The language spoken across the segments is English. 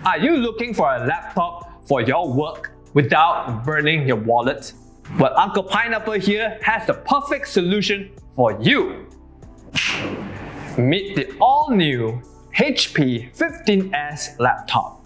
Are you looking for a laptop for your work without burning your wallet? Well, Uncle Pineapple here has the perfect solution for you. Meet the all-new HP 15S laptop.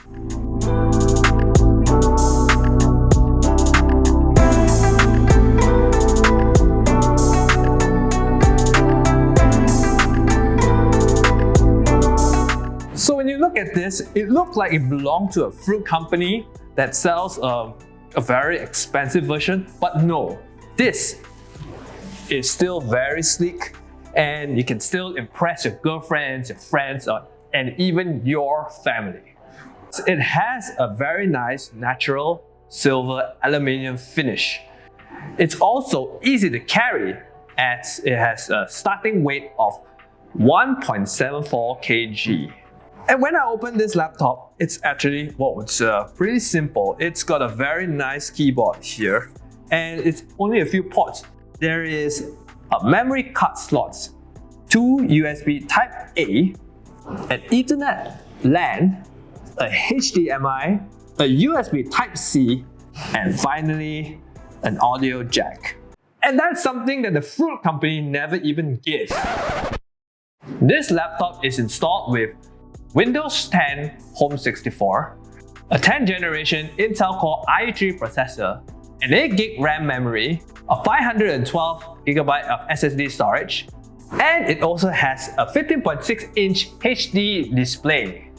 So when you look at this, it looks like it belonged to a fruit company that sells a very expensive version, but no, this is still very sleek and you can still impress your girlfriends, your friends, and even your family. It has a very nice natural silver aluminium finish. It's also easy to carry as it has a starting weight of 1.74 kg. And when I open this laptop, it's actually, it's pretty simple. It's got a very nice keyboard here, and it's only a few ports. There is a memory card slots, 2 USB Type-A, an Ethernet LAN, a HDMI, a USB Type-C, and finally, an audio jack. And that's something that the fruit company never even gives. This laptop is installed with Windows 10 Home 64, a 10th generation Intel Core i3 processor, an 8GB RAM memory, a 512GB of SSD storage, and it also has a 15.6-inch HD display.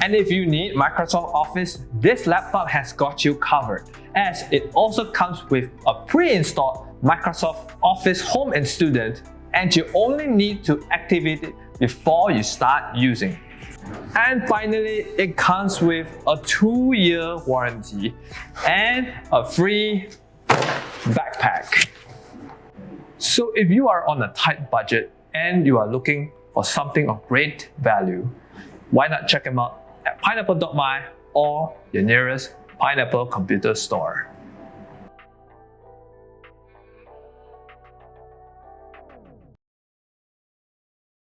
And if you need Microsoft Office, this laptop has got you covered, as it also comes with a pre-installed Microsoft Office Home and Student, and you only need to activate it before you start using. And finally, it comes with a 2-year warranty and a free backpack. So if you are on a tight budget and you are looking for something of great value, why not check them out at pineapple.my or your nearest Pineapple computer store.